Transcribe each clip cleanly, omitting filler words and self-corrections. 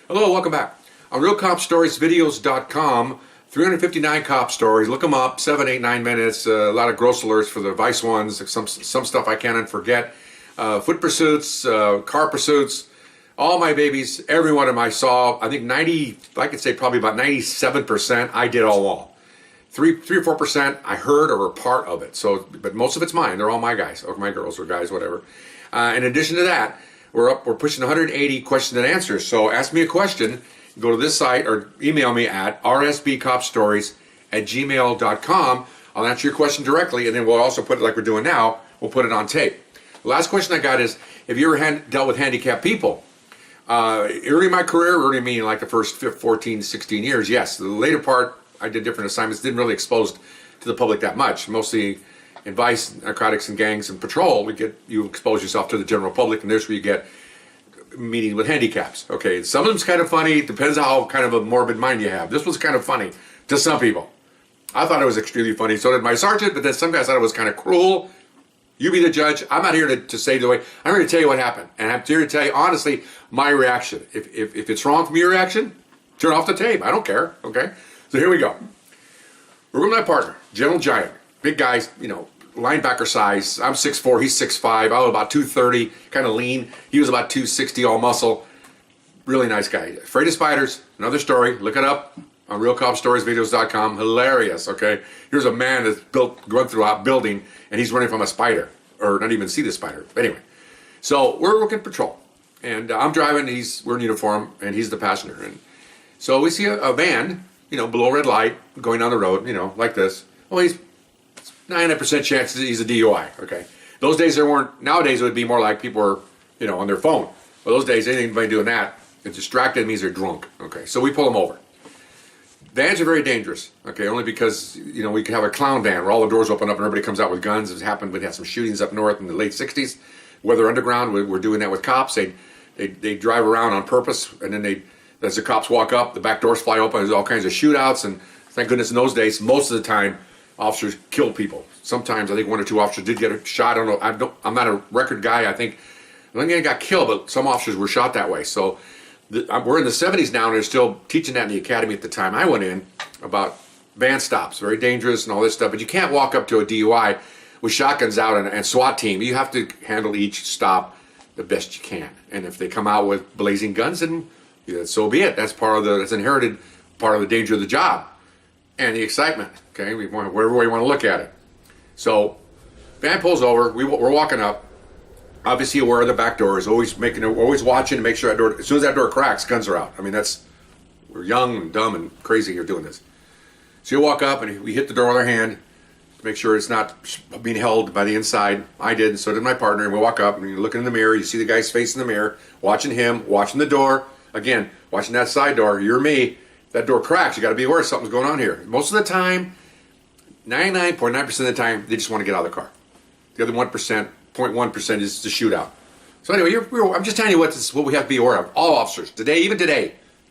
Hello, welcome back. On RealCopStoriesVideos.com, 359 cop stories. Look them up, 7, 8, 9 minutes. A lot of gross alerts for the vice ones. Some stuff I cannot forget. Foot pursuits, car pursuits. All my babies, every one of them I saw. I think 90, I could say probably about 97%. I did all. 3 or 4% I heard or were part of it. So, but most of it's mine. They're all my guys or my girls or guys, whatever. In addition to that, we're pushing 180 questions and answers. So ask me a question, go to this site or email me at rsbcopstories@gmail.com. I'll answer your question directly, and then we'll also put it like we're doing now. We'll put it on tape. The last question I got is, have you ever dealt with handicapped people? Early in my career, early meaning like the first 14, 16 years, yes. The later part, I did different assignments, didn't really expose to the public that much. Mostly in vice, narcotics, and gangs and patrol, you expose yourself to the general public, and there's where you get meetings with handicaps. Okay, some of them's kind of funny, depends how kind of a morbid mind you have. This was kind of funny to some people. I thought it was extremely funny, so did my sergeant, but then some guys thought it was kind of cruel. You be the judge. I'm not here to say the way. I'm here to tell you what happened, and I'm here to tell you honestly my reaction. If it's wrong from your reaction, turn off the tape. I don't care. Okay, so here we go. We're with my partner, General Giant, big guys, linebacker size. I'm 6'4", he's 6'5". I was about 230, kind of lean. He was about 260, all muscle. Really nice guy. Afraid of spiders. Another story. Look it up on RealCopStoriesVideos.com. Hilarious. Okay, here's a man that's going through a building and he's running from a spider, or not even see the spider. But anyway, so we're working patrol, and I'm driving. We're in uniform, and he's the passenger. And so we see a van, below red light, going down the road, like this. Well, he's 99% chance he's a DUI. Okay, those days there weren't. Nowadays it would be more like people are, on their phone. Well, those days anybody doing that, it's distracted means they're drunk. Okay, so we pull them over. Vans are very dangerous, okay, only because, we could have a clown van where all the doors open up and everybody comes out with guns. It's happened, we had some shootings up north in the late 60s. Weather Underground, we're doing that with cops. They drive around on purpose, and then as the cops walk up, the back doors fly open. There's all kinds of shootouts, and thank goodness in those days, most of the time, officers killed people. Sometimes, I think 1 or 2 officers did get a shot. I don't know, I'm not a record guy. I think they got killed, but some officers were shot that way. So we're in the 70s now, and they're still teaching that in the academy at the time I went in about van stops, very dangerous and all this stuff. But you can't walk up to a DUI with shotguns out and SWAT team. You have to handle each stop the best you can. And if they come out with blazing guns, then so be it. That's that's inherited part of the danger of the job and the excitement. Okay, whatever way you want to look at it. So van pulls over. We're walking up. Obviously aware of the back doors, always watching to make sure that door, as soon as that door cracks, guns are out. I mean, we're young and dumb and crazy here doing this. So you walk up and we hit the door with our hand to make sure it's not being held by the inside. I did, and so did my partner, and we walk up and you're looking in the mirror, you see the guy's face in the mirror, watching him, watching the door, again, watching that side door. You're me, that door cracks, you gotta be aware something's going on here. Most of the time, 99.9% of the time, they just want to get out of the car. The other 0.1% is the shootout. So anyway, I'm just telling you what we have to be aware of. All officers today,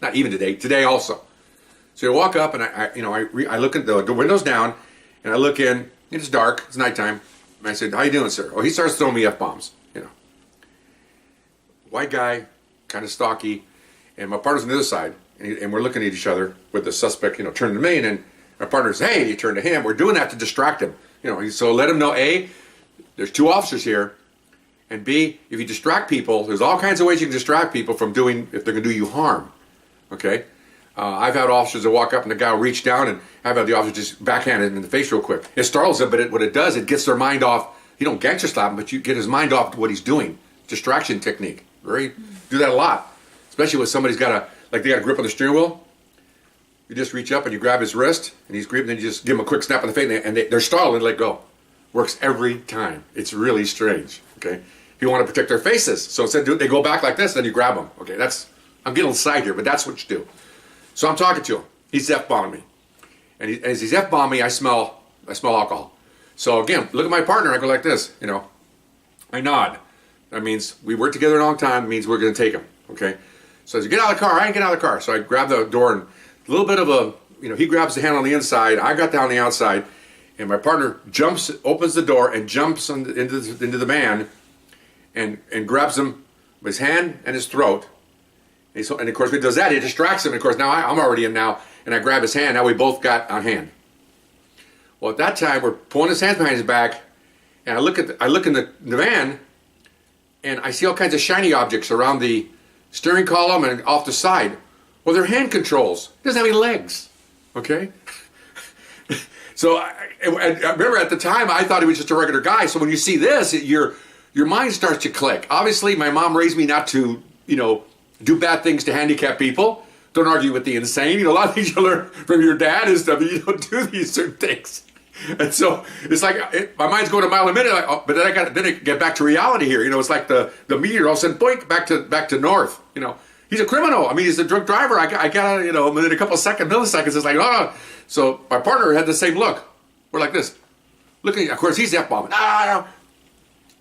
not even today, today also. So you walk up and I look at the windows down, and I look in. It's dark. It's nighttime. And I said, "How you doing, sir?" Oh, he starts throwing me F-bombs. White guy, kind of stocky, and my partner's on the other side, and we're looking at each other with the suspect, turning to me, and then my partner says, "Hey," you turn to him. We're doing that to distract him. So let him know, A, there's 2 officers here, and B, if you distract people, there's all kinds of ways you can distract people from doing, if they're going to do you harm, okay? I've had officers that walk up and the guy will reach down, and I've had the officer just backhand him in the face real quick. It startles them, but what it does, it gets their mind off. You don't gangster slap him, but you get his mind off what he's doing. Distraction technique. Do that a lot, especially when somebody's got they got a grip on the steering wheel. You just reach up and you grab his wrist, and he's gripping, and you just give him a quick snap in the face, and they're startled and let go. Works every time. It's really strange. Okay, you want to protect their faces, so instead they go back like this, then you grab them. Okay, I'm getting inside here, but that's what you do. So I'm talking to him. He's F-bombing me, and as he's F-bombing me, I smell alcohol. So again, look at my partner. I go like this. I nod. That means we worked together a long time. It means we're going to take him. Okay. So as you get out of the car, I ain't get out of the car. So I grab the door, and a little bit of he grabs the hand on the inside. I got down on the outside. And my partner opens the door and jumps into the van and grabs him with his hand and his throat And of course, when he does that, it distracts him. And of course, now I'm already in now, and I grab his hand. Now we both got a hand. Well, at that time, we're pulling his hands behind his back, and I look in the van, and I see all kinds of shiny objects around the steering column and off the side. Well, they're hand controls. He doesn't have any legs. Okay? So I remember at the time, I thought he was just a regular guy. So when you see this, your mind starts to click. Obviously, my mom raised me not to, do bad things to handicapped people. Don't argue with the insane. A lot of things you learn from your dad is that you don't do these certain things. And so it's like my mind's going a mile a minute. But then I get back to reality here. It's like the meteor all of a sudden, boink, back to north. He's a criminal. I mean, he's a drunk driver. I got within a couple of milliseconds, it's like, oh. So my partner had the same look. We're like this. Looking, of course, he's F-bombing. Get out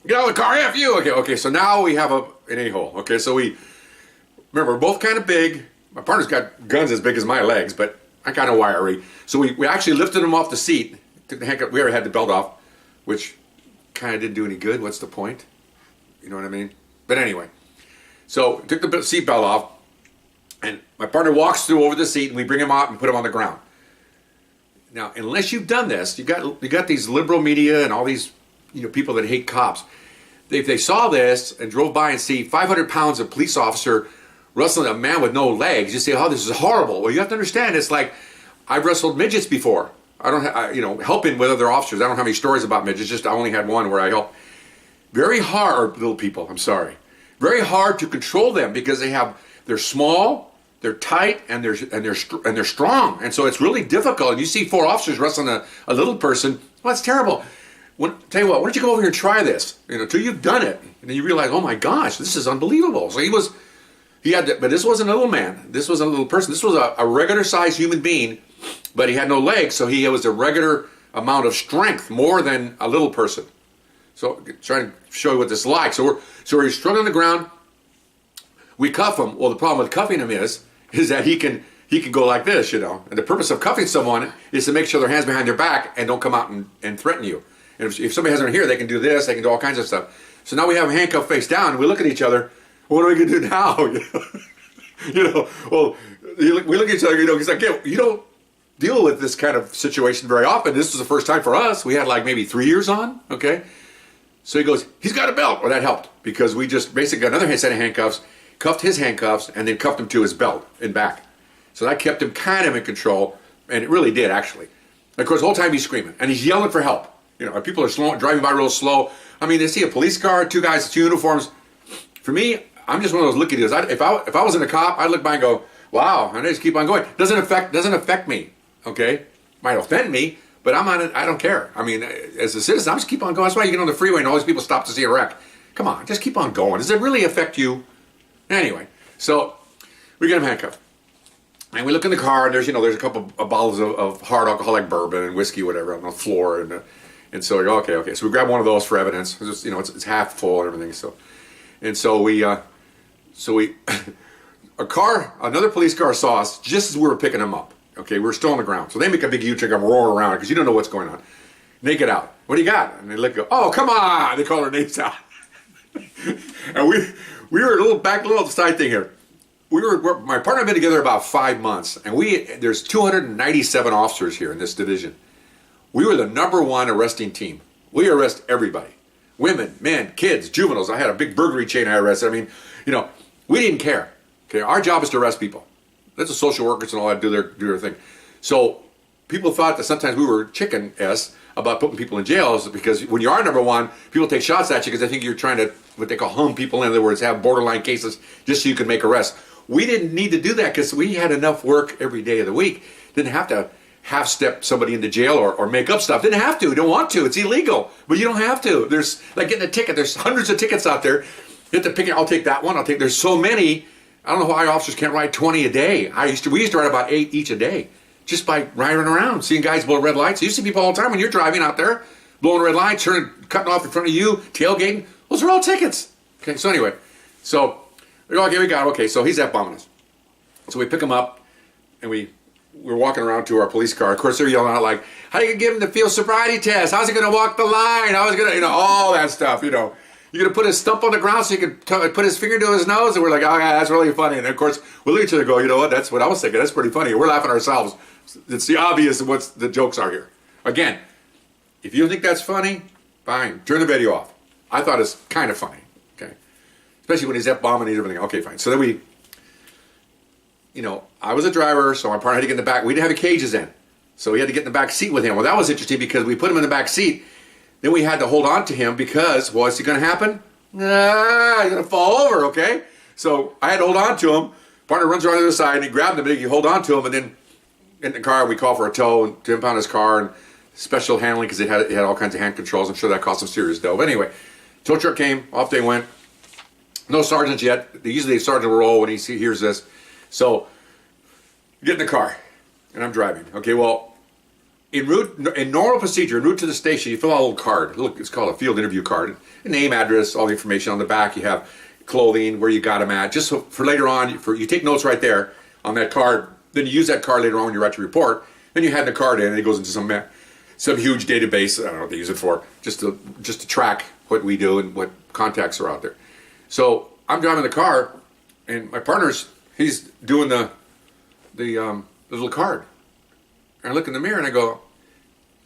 of the car, F you. Okay. So now we have an a-hole. Okay, so remember, we're both kind of big. My partner's got guns as big as my legs, but I'm kind of wiry. So we actually lifted him off the seat. Took the handcuff. We already had the belt off, which kind of didn't do any good. What's the point? You know what I mean? But anyway. So took the seatbelt off, and my partner walks through over the seat, and we bring him out and put him on the ground. Now, unless you've done this, you got these liberal media and all these people that hate cops. If they saw this and drove by and see 500 pounds of police officer wrestling a man with no legs, you say, "Oh, this is horrible." Well, you have to understand, it's like I've wrestled midgets before. I don't, helping with other officers. I don't have any stories about midgets. Just I only had one where I helped. Very hard, little people. I'm sorry. Very hard to control them because they're small, they're tight, and they're strong, and so it's really difficult. And you see 4 officers wrestling a little person. Well, that's terrible. Tell you what, why don't you go over here and try this? Until you've done it, and then you realize, oh my gosh, this is unbelievable. So but this wasn't a little man. This wasn't a little person. This was a regular-sized human being, but he had no legs, so he was a regular amount of strength, more than a little person. So trying to show you what this is like. So we're struggling on the ground. We cuff him. Well, the problem with cuffing him is that he can go like this, And the purpose of cuffing someone is to make sure their hands behind their back and don't come out and threaten you. And if somebody has them here, they can do this. They can do all kinds of stuff. So now we have him handcuffed face down, and we look at each other. What are we going to do now? Well, we look at each other. He's like, you don't deal with this kind of situation very often. This was the first time for us. We had like maybe 3 years on. Okay. So he goes, he's got a belt. Well, that helped because we just basically got another set of handcuffs, cuffed his handcuffs, and then cuffed him to his belt and back. So that kept him kind of in control, and it really did, actually. And of course, the whole time he's screaming, and he's yelling for help. People are driving by real slow. I mean, they see a police car, 2 guys with 2 uniforms. For me, I'm just one of those look-at-deals. If I wasn't a cop, I'd look by and go, wow, and I just keep on going. Doesn't affect me, okay? Might offend me, but I'm on it. I don't care. I mean, as a citizen, I'm just keep on going. That's why you get on the freeway and all these people stop to see a wreck. Come on, just keep on going. Does it really affect you? Anyway, so we get him handcuffed. And we look in the car, and there's a couple of bottles of hard alcoholic bourbon and whiskey, whatever, on the floor. And so we go, okay. So we grab one of those for evidence. It's just, it's half full and everything. Another police car saw us just as we were picking them up. Okay, we were still on the ground. So they make a big U-turn, come roaring around because you don't know what's going on. And they get out. What do you got? And they look, go, oh, come on. They call our names out. And we were a little side thing here. My partner and I have been together about 5 months, and there's 297 officers here in this division. We were the #1 arresting team. We arrest everybody. Women, men, kids, juveniles. I had a big burglary chain I arrested. I mean, we didn't care. Okay, our job is to arrest people. That's the social workers and all that do their thing. So people thought that sometimes we were chicken-ass about putting people in jails because when you are #1, people take shots at you because they think you're trying to, what they call hung people, in other words, have borderline cases just so you can make arrests. We didn't need to do that because we had enough work every day of the week. Didn't have to half-step somebody into jail or make up stuff. Didn't have to. We don't want to. It's illegal. But you don't have to. There's like getting a ticket. There's hundreds of tickets out there. You have to pick it. I'll take that one. There's so many. I don't know why officers can't write 20 a day. We used to write about 8 each a day just by riding around, seeing guys blow red lights. You see people all the time when you're driving out there, blowing red lights, cutting off in front of you, tailgating. Those are all tickets. Okay, so anyway, so he's F-bombing us. So we pick him up, and we're walking around to our police car. Of course, they're yelling out like, how are you going to give him the field sobriety test? How's he going to walk the line? How's he going to, all that stuff, You're going to put his stump on the ground so you can put his finger to his nose? And we're like, oh, yeah, that's really funny. And of course, we'll look at each other and go, you know what? That's what I was thinking. That's pretty funny. We're laughing ourselves. It's the obvious of what the jokes are here. Again, if you don't think that's funny, fine. Turn the video off. I thought it's kind of funny. Okay, especially when he's F-bombing and everything. Okay, fine. So then we, I was a driver, so my partner had to get in the back. We didn't have the cages in. So we had to get in the back seat with him. Well, that was interesting because we put him in the back seat. Then we had to hold on to him because, what's going to happen? He's going to fall over, okay? So I had to hold on to him. Partner runs around to the other side, and he grabbed him, and you hold on to him, and then in the car, we call for a tow and to impound his car and special handling because it had all kinds of hand controls. I'm sure that cost some serious dough. But anyway, tow truck came, off they went. No sergeants yet. Usually the sergeant will roll when he hears this. So, get in the car, and I'm driving. Okay, well, in normal procedure, en route to the station, you fill out a little card. It's called a field interview card. A name, address, all the information on the back. You have clothing, where you got them at. Just so for later on, you take notes right there on that card. Then you use that card later on when you write your report. Then you hand the card in, and it goes into some huge database. I don't know what they use it for, just to track what we do and what contacts are out there. So I'm driving the car, and my he's doing the little card. And I look in the mirror and I go,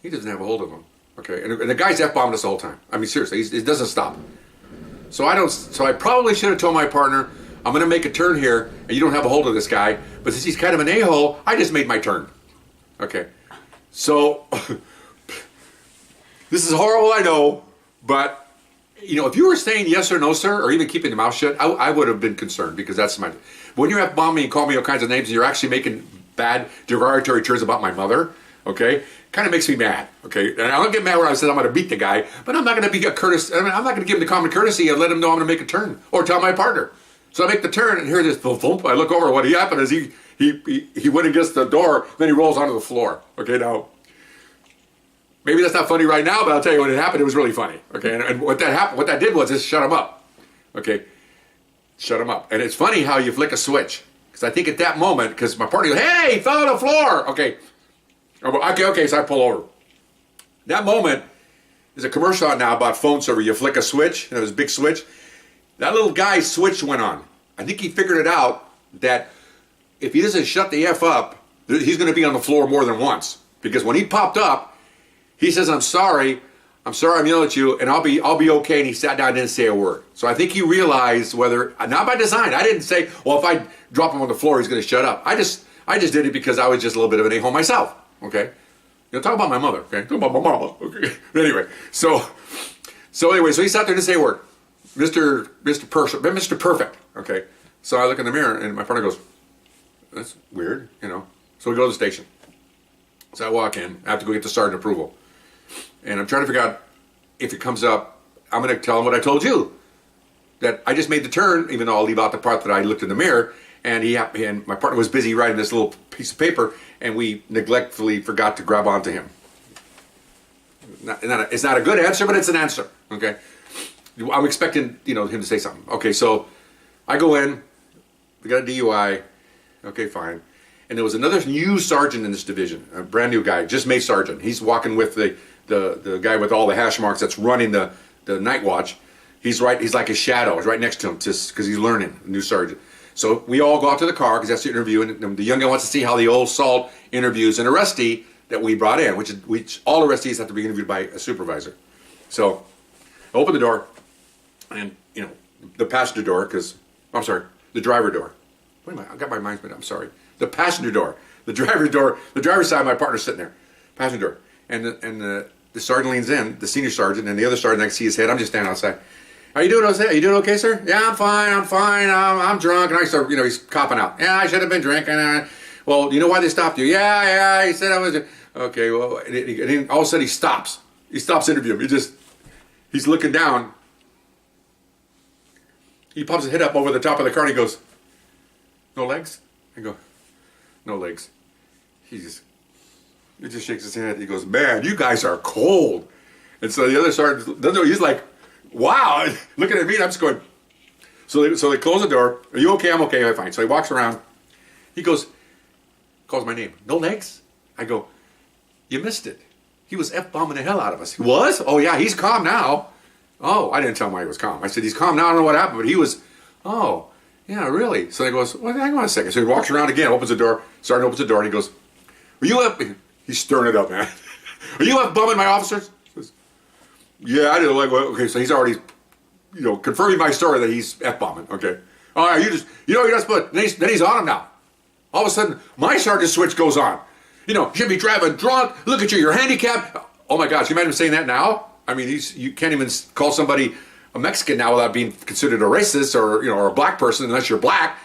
he doesn't have a hold of him. Okay, and the guy's F-bombing us the whole time. I mean, seriously, it doesn't stop. So I probably should have told my partner, I'm going to make a turn here, and you don't have a hold of this guy. But since he's kind of an a-hole, I just made my turn. Okay, so this is horrible, I know, but if you were saying yes or no, sir, or even keeping your mouth shut, I would have been concerned because that's my. When you F-bomb me and call me all kinds of names, and you're actually making bad derogatory terms about my mother, okay, kind of makes me mad, okay. And I don't get mad when I said I'm going to beat the guy, but I'm not going to be a courteous. I'm not going to give him the common courtesy and let him know I'm going to make a turn or tell my partner. So I make the turn and hear this thump. I look over. What happened is he went against the door, then he rolls onto the floor. Okay, now maybe that's not funny right now, but I'll tell you when it happened. It was really funny. Okay, and what that did was just shut him up. Okay, shut him up. And it's funny how you flick a switch because I think at that moment, because my partner goes, "Hey, he fell on the floor." Okay, okay. So I pull over. That moment is a commercial out now about phone server. You flick a switch, and it was a big switch. That little guy's switch went on. I think he figured it out that if he doesn't shut the F up, he's going to be on the floor more than once. Because when he popped up, he says, I'm sorry I'm yelling at you, and I'll be okay. And he sat down and didn't say a word. So I think he realized not by design. I didn't say, well, if I drop him on the floor, he's going to shut up. I just did it because I was just a little bit of an a-hole myself. Okay? Talk about my mother. Okay? Talk about my mama. Okay? Anyway, so he sat there and didn't say a word. Mr. Perfect, okay? So I look in the mirror and my partner goes, that's weird, So we go to the station. So I walk in, I have to go get the sergeant approval. And I'm trying to figure out if it comes up, I'm going to tell him what I told you. That I just made the turn, even though I'll leave out the part that I looked in the mirror, and my partner was busy writing this little piece of paper, and we neglectfully forgot to grab onto him. It's not a good answer, but it's an answer, okay? I'm expecting, him to say something. Okay, so I go in, we got a DUI, okay, fine. And there was another new sergeant in this division, a brand new guy, just made sergeant. He's walking with the guy with all the hash marks that's running the night watch. He's like a shadow. He's right next to him just because he's learning, new sergeant. So we all go out to the car because that's the interview, and the young guy wants to see how the old salt interviews an arrestee that we brought in, which all arrestees have to be interviewed by a supervisor. So I open the door. And, the passenger door, the driver door. Wait a minute, I got my mind, but I'm sorry. The passenger door. The driver's side, my partner's sitting there. Passenger door. And the sergeant leans in, the senior sergeant, and the other sergeant, I can see his head. I'm just standing outside. Are you doing okay, sir? Yeah, I'm fine. I'm drunk. And I start, he's copping out. Yeah, I should have been drinking. Well, you know why they stopped you? Yeah, he said I was. Okay, well, and then all of a sudden he stops. He stops interviewing. He's looking down. He pops his head up over the top of the car and he goes, no legs? I go, no legs. He just shakes his head. He goes, man, you guys are cold. And so the other sergeant doesn't know. He's like, wow, looking at me, and I'm just going. So they close the door. Are you okay? I'm okay. I'm fine. So he walks around. He goes, calls my name. No legs? I go, you missed it. He was F-bombing the hell out of us. He was? Oh, yeah, he's calm now. Oh, I didn't tell him why he was calm. I said, he's calm now, I don't know what happened, but he was, oh, yeah, really? So he goes, well, hang on a second. So he walks around again, opens the door, Sergeant opens the door, and he goes, are you up? He's stirring it up, man. Are you up bumming my officers? Says, yeah, I didn't like, well, okay, so he's already, confirming my story that he's F-bombing, okay. All right, you're not supposed, then he's on him now. All of a sudden, my sergeant switch goes on. You should be driving drunk, look at you, you're handicapped. Oh my gosh, you imagine him saying that now? I mean, you can't even call somebody a Mexican now without being considered a racist or a black person unless you're black.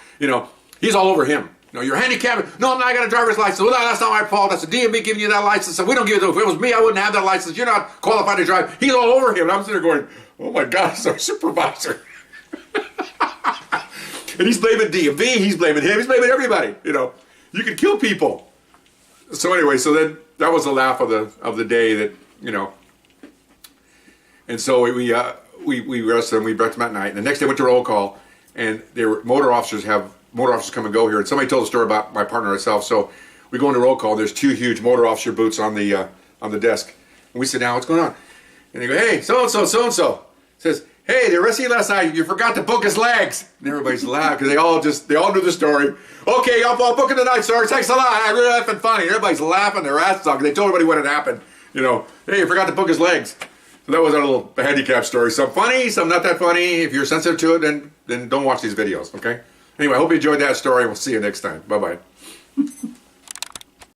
He's all over him. You're handicapped. No, I got a driver's license. Well, no, that's not my fault. That's the DMV giving you that license. And we don't give it. If it was me, I wouldn't have that license. You're not qualified to drive. He's all over him. And I'm sitting there going, oh my God, it's our supervisor. And he's blaming DMV. He's blaming him. He's blaming everybody. You can kill people. So anyway, so then that was the laugh of the day that, And so we arrested him. We brought him at night. And the next day went to roll call, and motor officers come and go here. And somebody told a story about my partner herself. So we go into roll call. There's 2 huge motor officer boots on the desk. And we sit down. What's going on? And they go, hey, so and so. Says, hey, they arrested you last night. You forgot to book his legs. And everybody's laughing because they all knew the story. Okay, I'll book him tonight, sir. Thanks a lot. I'm really effing funny. Everybody's laughing their asses off. They told everybody what had happened. Hey, you forgot to book his legs. So that was our little handicap story. Some funny, some not that funny. If you're sensitive to it, then don't watch these videos, okay? Anyway, I hope you enjoyed that story. We'll see you next time. Bye-bye.